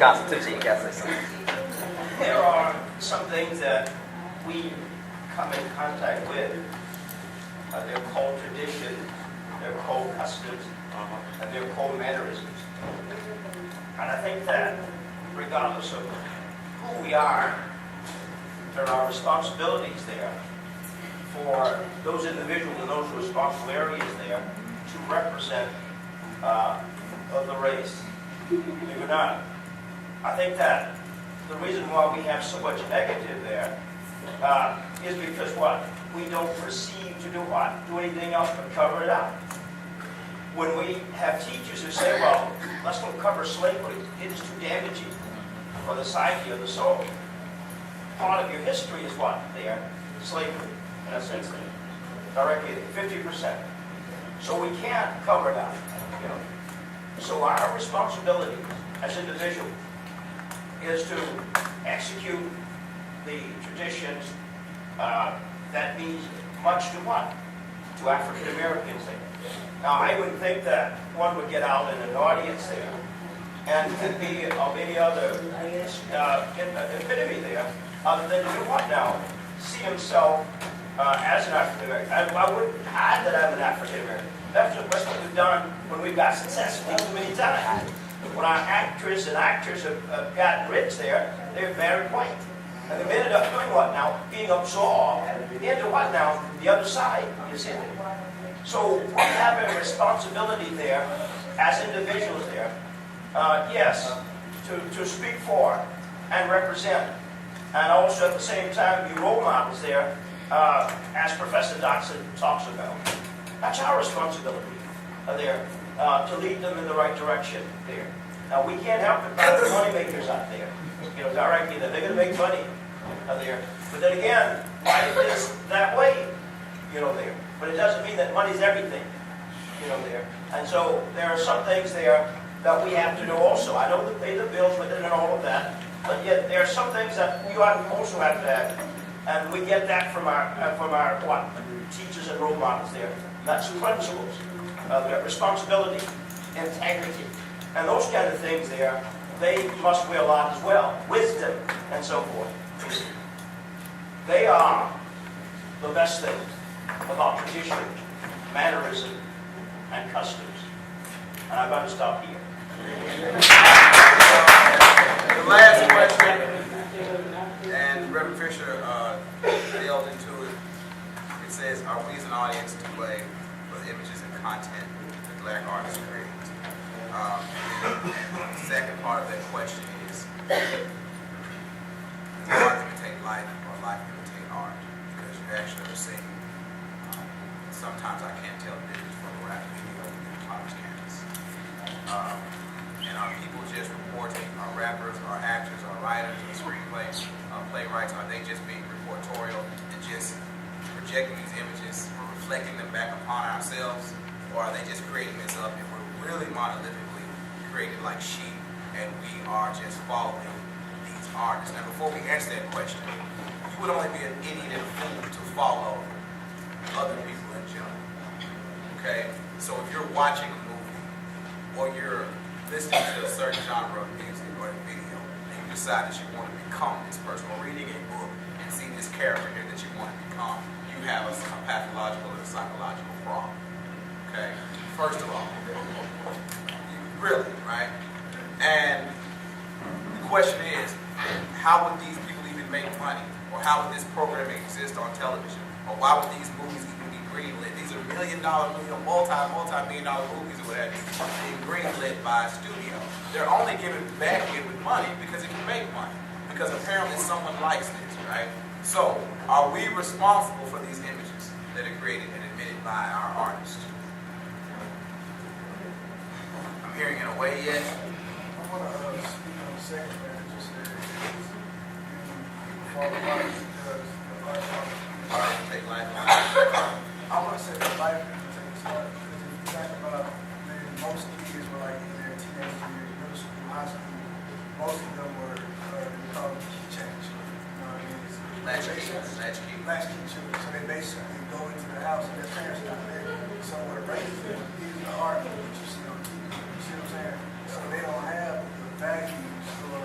Constitution. You can't say something. There are some things that we come in contact with. They're called tradition, they're called customs, and they're called mannerisms. And I think that regardless of who we are, there are responsibilities there for those individuals in those responsible areas there to represent the race. Believe it or not, I think that the reason why we have so much negative there is because what? We don't perceive to do what? Do anything else but cover it up. When we have teachers who say, well, let's not cover slavery, it is too damaging for the psyche of the soul. Part of your history is what? There, slavery, in a sense, directly 50%. So we can't cover it up. You know. So our responsibility as individuals is to execute the traditions that means much to what? To African Americans there. Now, I would think that one would get out in an audience there and could be of any other epitome there, other than to what now? See himself as an African American. I wouldn't hide that I'm an African American. That's what we've done when we've got successfully too many times. When our actors and actors have gotten rich there, they're very white. And they've ended up doing what now? Being absorbed into what now? The other side, you see. So we have a responsibility there as individuals there, yes, to speak for and represent, and also at the same time be role models there, as Professor Dotson talks about. That's our responsibility there, to lead them in the right direction there. Now, we can't help it by the money makers out there, directly that they're going to make money there. But then again, life is that way, there. But it doesn't mean that money's everything, there. And so there are some things there that we have to do also. I know to pay the bills with it and all of that, but yet there are some things that you also have to have. And we get that from our what? Teachers and role models there. That's principles, responsibility, integrity. And those kind of things there, they must wear a lot as well. Wisdom and so forth. They are the best thing about tradition, mannerism, and customs. And I'm going to stop here. The last question, and Reverend Fisher delved into it. It says, are we as an audience to blame for the images and content that Black artists create? And the second part of that question is, art imitate life or life imitate art? Because you actually are seeing, sometimes I can't tell the difference from a rap video and a college campus. And are people just reporting, are rappers, are actors, are writers, or screenplays, playwrights, are they just being reportorial and just projecting these images or reflecting them back upon ourselves? Or are they just creating this up and we're really monolithically created like sheep and we are just following these artists? Now, before we answer that question, you would only be an idiot and a fool to follow other people in general. Okay? So if you're watching a movie or you're listening to a certain genre of music or a video and you decide that you want to become this person, or reading a book and see this character here that you want to become, you have a pathological and a psychological problem. Okay? First of all, really, right? And the question is, how would these people even make money? Or how would this programming exist on television? Or why would these movies even be greenlit? These are multi-million dollar movies or whatever being greenlit by a studio. They're only giving back it with money because it can make money. Because apparently someone likes this, right? So, are we responsible for these images that are created and admitted by our artists? I'm hearing in a way, yes. I want to speak on the second man. Just that people fall apart because the life Art take life. I want to say that life imitates art because if you think about it, most kids were like in their teenage years, middle school, high school. Most of them were they call them key change. You know what I mean? Latchkey children. So they basically go into the house and their parents are not there. So what raises them is the art that you see on TV. You see what I'm saying? So they don't have the values or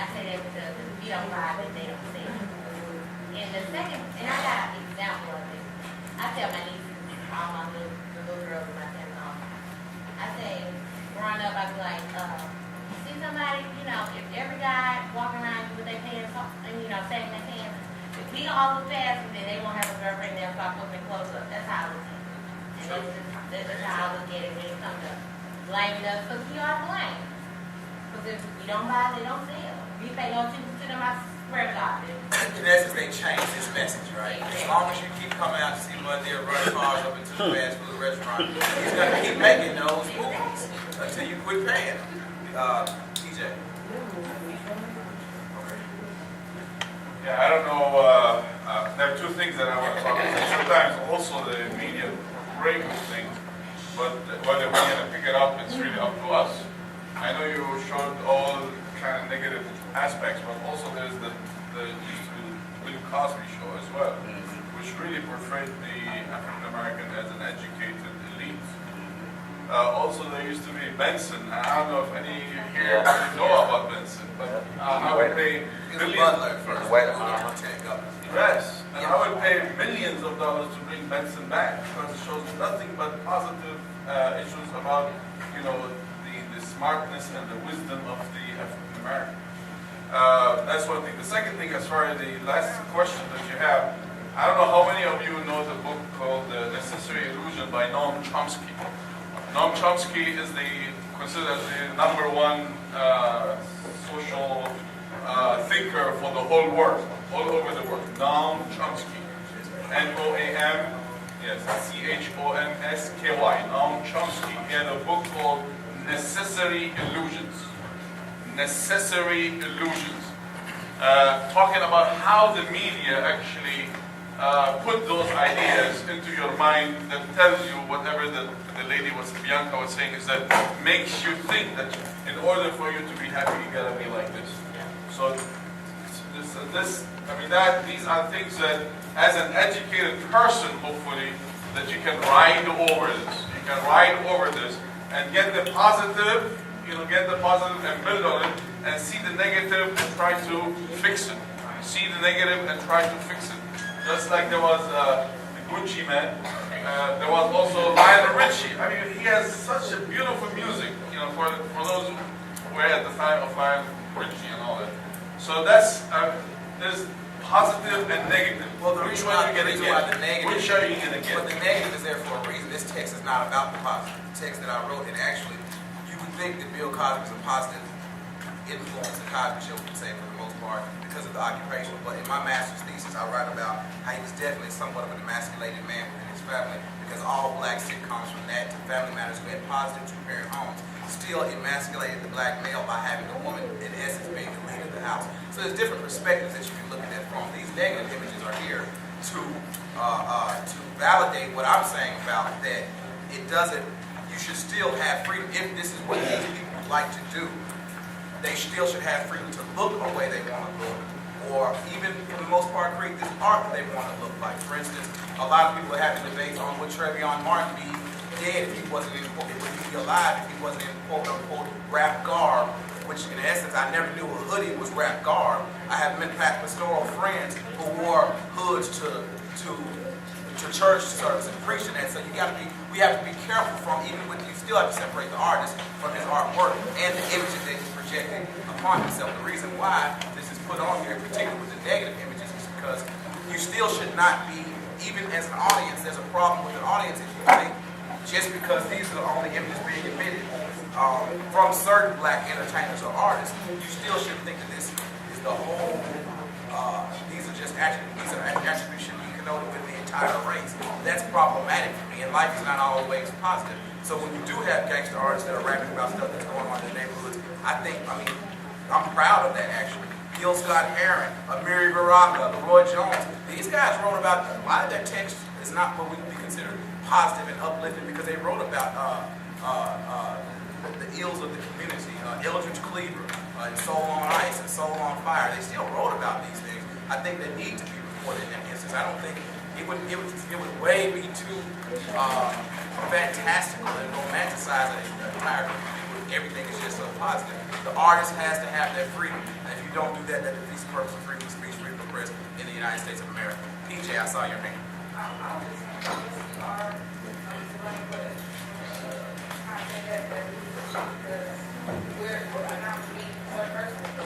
I say that because if you don't buy it, they don't sell. And the second, and I got an example of it. I tell my nieces, all my little girls in my family, I say, growing up, I be like, see somebody, you know, if every guy walking around with their pants off, and you know, sagging their pants, if we all look past them, then they won't have a girlfriend, they'll start putting their clothes up. That's how I look at it. And that's how I look at it when it comes to blaming us, because we are blamed. Because if we don't buy, they don't sell. We pay no attention to them, I swear to God. In essence, they changed this message, right? As long as you keep coming out to see Mud Deer run cars up into the fast food restaurant, he's going to keep making those movies until you quit paying them. TJ. Yeah, I don't know. There are two things that I want to talk about. Sometimes also the media break things, but whether we're going to pick it up, it's really up to us. I know you showed all kind of negative aspects, but also there's the Bill Cosby show as well, which really portrayed the African American as an educated elite. Also, there used to be Benson. I don't know if any here know about Benson, but I would pay millions. Yes, and I would pay millions of dollars to bring Benson back because it shows nothing but positive issues about, you know, the smartness and the wisdom of the African American. That's one thing. The second thing, as far as the last question that you have, I don't know how many of you know the book called The Necessary Illusion by Noam Chomsky. Noam Chomsky is considered the #1 social thinker for the whole world, all over the world. Noam Chomsky. N-O-A-M, yes, C-H-O-M-S-K-Y. Noam Chomsky. He had a book called Necessary Illusions. Necessary Illusions. Talking about how the media actually put those ideas into your mind that tells you whatever the lady Bianca was saying, is that makes you think that in order for you to be happy, you gotta be like this. So these are things that, as an educated person, hopefully, that you can ride over this. You can ride over this and get the positive, and build on it, and see the negative and try to fix it. See the negative and try to fix it. Just like there was the Gucci Man, there was also Lionel Richie. I mean, he has such a beautiful music, for those who were at the time of Lionel Richie and all that. So there's positive and negative. Well, the reason why the negative, which are you going to get? But the negative is there for a reason. This text is not about the positive. The text that I wrote, and actually, you would think that Bill Cosby is a positive influence, the Cosby Show, we can say, for the most part, because of the occupation. But in my master's thesis, I write about how he was definitely somewhat of an emasculated man within his family, because all black sitcoms from that to Family Matters, who had positive two-parent homes, still emasculated the black male by having the woman, in essence, being the leader of the house. So there's different perspectives that you can look at that from. These negative images are here to validate what I'm saying about that. It doesn't, you should still have freedom. If this is what these people like to do, they still should have freedom to look the way they want to look, or even, for the most part, create this art that they want to look like. For instance, a lot of people are having debates on would Trayvon Martin be dead if he wasn't in, would he be alive if he wasn't in quote-unquote rap garb, which in essence, I never knew a hoodie was rap garb. I have many pastoral friends who wore hoods to church service and preaching that. So we have to be careful from, even with, you still have to separate the artist from his artwork and the images that he's projecting upon himself. The reason why this is put on here, particularly with the negative images, is because you still should not be, even as an audience, there's a problem with an audience if you think just because these are the only images being emitted from certain black entertainers or artists, you still shouldn't think that this is the whole, these are attributes should be connoted with the entire race. That's problematic for me, and life is not always positive. So when you do have gangster artists that are rapping about stuff that's going on in the neighborhoods, I'm proud of that actually. Gil Scott-Heron, Amiri Baraka, Leroy Jones, these guys wrote about, a lot of their text is not what we would consider positive and uplifting, because they wrote about the ills of the community. Eldridge Cleaver, and Soul on Ice and Soul on Fire. They still wrote about these things. I think they need to be reported in that instance. I don't think it would way be too fantastical and romanticize an entire community with everything is just so positive. The artist has to have that freedom. And if you don't do that, that defeats the purpose of freedom of speech, freedom of press in the United States of America. PJ, I saw your hand.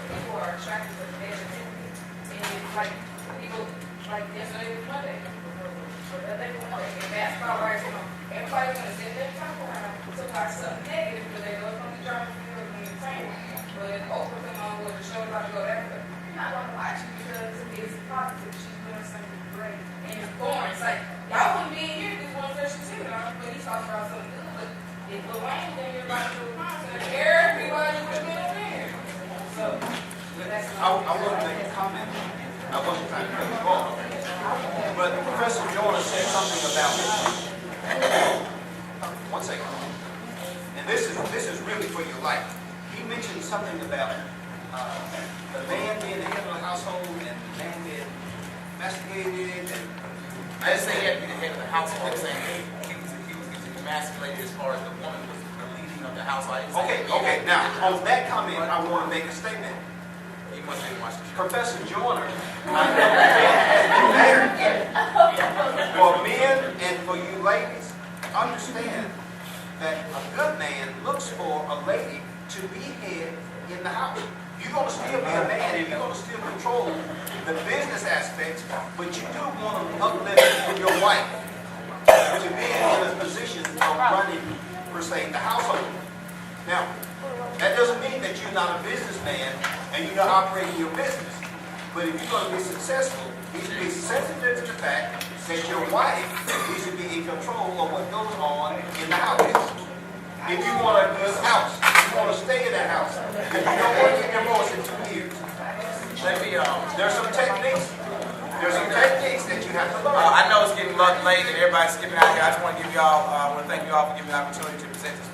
People are attracted to the negativity, and it's like people like yesterday was Monday. And basketball rights, everybody want to sit there and talk around to watch something negative because they know it's going to be drama and entertainment. But if Oprah come on with a show about to go there, you're not going to watch it because it's positive. She's doing something great. And it's boring. It's like, y'all wouldn't be in here if this one person sitting on, but he's talking about something good. But if LeMoyne then you're about to do a concert, everybody would have been there. So, but that's I want to make a comment. I wasn't trying to cut you off. But Professor Joyner said something about it. One second. And this is really for your life. He mentioned something about the man being the head of the household and the man being masticated. And I didn't say he had to be the head of the household. I'm saying he was emasculated as far as the woman was the leading of the household. okay. Now, on that comment, I want to make a statement. You must have watched the show. Professor Joyner, I know has been married. For men and for you ladies, understand that a good man looks for a lady to be head in the house. You're going to still be a man and you're going to still control the business aspects, but you do want to uplift your wife to be in a position of running, per se, the household. Now, that doesn't mean that you're not a businessman and you're not operating your business. But if you're going to be successful, you should be sensitive to the fact that your wife needs to be in control of what goes on in the house. If you want a good house, if you want to stay in that house, if you don't want to get divorced in 2 years, there's some techniques. There's some techniques that you have to learn. I know it's getting late and everybody's skipping out here. I just want to give y'all, I want to thank you all for giving me the opportunity to present this